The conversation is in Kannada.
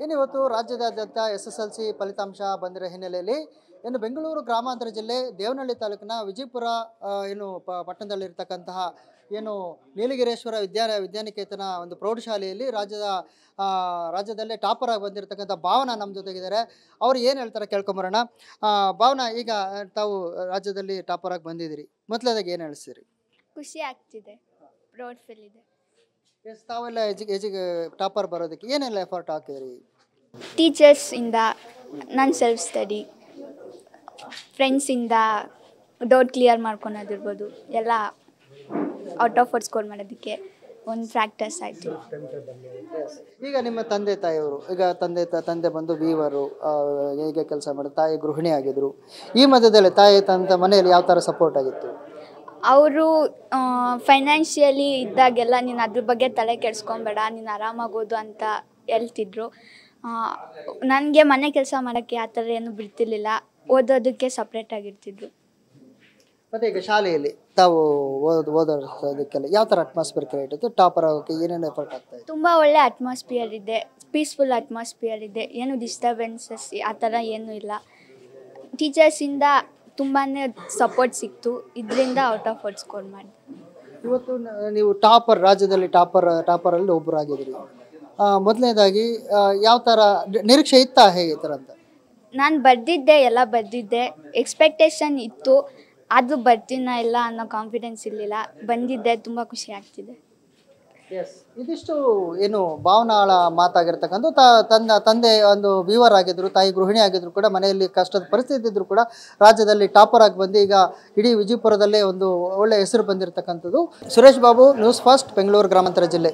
ಏನಿವತ್ತು ರಾಜ್ಯದಾದ್ಯಂತ SSLC ಫಲಿತಾಂಶ ಬಂದಿರೋ ಹಿನ್ನೆಲೆಯಲ್ಲಿ ಏನು ಬೆಂಗಳೂರು ಗ್ರಾಮಾಂತರ ಜಿಲ್ಲೆ ದೇವನಹಳ್ಳಿ ತಾಲೂಕಿನ ವಿಜಯಪುರ ಏನು ಪಟ್ಟಣದಲ್ಲಿರ್ತಕ್ಕಂತಹ ಏನು ನೀಲಗಿರೀಶ್ವರ ವಿದ್ಯಾನಿಕೇತನ ಒಂದು ಪ್ರೌಢಶಾಲೆಯಲ್ಲಿ ರಾಜ್ಯದಲ್ಲೇ ಟಾಪರ್ ಆಗಿ ಬಂದಿರತಕ್ಕಂಥ ಭಾವನಾ ನಮ್ಮ ಜೊತೆಗಿದ್ದಾರೆ. ಅವ್ರು ಏನು ಹೇಳ್ತಾರೆ ಕೇಳ್ಕೊಂಬರೋಣ. ಭಾವನಾ, ಈಗ ತಾವು ರಾಜ್ಯದಲ್ಲಿ ಟಾಪರ್ ಆಗಿ ಬಂದಿದ್ದೀರಿ, ಮೊದಲದಾಗಿ ಏನು ಹೇಳ್ತೀರಿ? ಖುಷಿ ಆಗ್ತಿದೆ, ಪ್ರೌಡ್ ಫೀಲ್ ಇದೆ. ತಾವೆಲ್ಲ ಟಾಪರ್ ಬರೋದಕ್ಕೆ ಏನೆಲ್ಲ ಎಫರ್ಟ್ ಹಾಕಿದ್ರಿ? ಟೀಚರ್ಸಿಂದ, ನನ್ನ ಸೆಲ್ಫ್ ಸ್ಟಡಿ, ಫ್ರೆಂಡ್ಸಿಂದ ಡೌಟ್ ಕ್ಲಿಯರ್ ಮಾಡ್ಕೊಳೋದಿರ್ಬೋದು, ಎಲ್ಲ ಔಟ್ ಆಫ್ ವರ್ಡ್ ಸ್ಕೋರ್ ಮಾಡೋದಕ್ಕೆ ಒಂದು ಪ್ರಾಕ್ಟೀಸ್ ಆಯಿತು. ಈಗ ನಿಮ್ಮ ತಂದೆ ತಾಯಿಯವರು, ಈಗ ತಂದೆ ಬಂದು ವೀವರು, ಹೇಗೆ ಕೆಲಸ ಮಾಡಿ, ತಾಯಿ ಗೃಹಿಣಿ ಆಗಿದ್ರು. ಈ ಮಧ್ಯದಲ್ಲಿ ತಾಯಿ ಮನೆಯಲ್ಲಿ ಯಾವ ಥರ ಸಪೋರ್ಟ್ ಆಗಿತ್ತು? ಅವರು ಫೈನಾನ್ಷಿಯಲಿ ಇದ್ದಾಗೆಲ್ಲ ನೀನು ಅದ್ರ ಬಗ್ಗೆ ತಲೆ ಕೆಡಿಸ್ಕೊಬೇಡ, ನೀನು ಆರಾಮಾಗಿ ಓದು ಅಂತ ಹೇಳ್ತಿದ್ರು. ನನಗೆ ಮನೆ ಕೆಲಸ ಮಾಡೋಕ್ಕೆ ಆ ಥರ ಏನು ಬಿಡ್ತಿರ್ಲಿಲ್ಲ, ಓದೋದಕ್ಕೆ ಸಪ್ರೇಟಾಗಿರ್ತಿದ್ರು. ಮತ್ತು ಈಗ ಶಾಲೆಯಲ್ಲಿ ತಾವು ಓದೋದಕ್ಕೆಲ್ಲ ಯಾವ ಥರ ಅಟ್ಮಾಸ್ಫಿಯರ್ ಕ್ರಿಯೇಟ್ ಇತ್ತು? ಟಾಪರ್ ಆಗೋಕ್ಕೆ ಏನೇನು ಎಫರ್ಟ್ ಆಗ್ತಾಯಿತ್ತು? ತುಂಬ ಒಳ್ಳೆ ಅಟ್ಮಾಸ್ಫಿಯರ್ ಇದೆ, ಪೀಸ್ಫುಲ್ ಅಟ್ಮಾಸ್ಫಿಯರ್ ಇದೆ, ಏನು ಡಿಸ್ಟರ್ಬೆನ್ಸಸ್ ಆ ಥರ ಏನೂ ಇಲ್ಲ. ಟೀಚರ್ಸಿಂದ ತುಂಬಾ ಸಪೋರ್ಟ್ ಸಿಕ್ತು, ಇದರಿಂದ ಔಟ್ ಆಫ್ ವರ್ಡ್ ಸ್ಕೋರ್ ಮಾಡಿ. ಇವತ್ತು ನೀವು ರಾಜ್ಯದಲ್ಲಿ ಟಾಪರಲ್ಲಿ ಒಬ್ಬರಾಗಿದ್ದೀರಿ. ಮೊದಲನೇದಾಗಿ ಯಾವ ಥರ ನಿರೀಕ್ಷೆ ಇತ್ತಾ, ಹೇಗೆ ಈ ಥರ ಅಂತ? ನಾನು ಎಲ್ಲ ಬರೆದಿದ್ದೆ, ಎಕ್ಸ್ಪೆಕ್ಟೇಷನ್ ಇತ್ತು, ಅದು ಬರ್ತೀನ ಇಲ್ಲ ಅನ್ನೋ ಕಾನ್ಫಿಡೆನ್ಸ್ ಇರಲಿಲ್ಲ. ಬಂದಿದ್ದೆ, ತುಂಬ ಖುಷಿ ಆಗ್ತಿದೆ. ಇದಿಷ್ಟು ಏನು ಭಾವನಾಳ ಮಾತಾಗಿರ್ತಕ್ಕಂಥ ತಂದೆ ಒಂದು ವೀವರ್ ಆಗಿದ್ರು, ತಾಯಿ ಗೃಹಿಣಿ ಆಗಿದ್ರು ಕೂಡ, ಮನೆಯಲ್ಲಿ ಕಷ್ಟದ ಪರಿಸ್ಥಿತಿ ಇದ್ರು ಕೂಡ ರಾಜ್ಯದಲ್ಲಿ ಟಾಪರ್ ಆಗಿ ಬಂದು ಈಗ ಇಡೀ ವಿಜಯಪುರದಲ್ಲೇ ಒಂದು ಒಳ್ಳೆ ಹೆಸರು ಬಂದಿರತಕ್ಕಂಥದ್ದು. ಸುರೇಶ್ ಬಾಬು, ನ್ಯೂಸ್ ಫಸ್ಟ್, ಬೆಂಗಳೂರು ಗ್ರಾಮಾಂತರ ಜಿಲ್ಲೆ.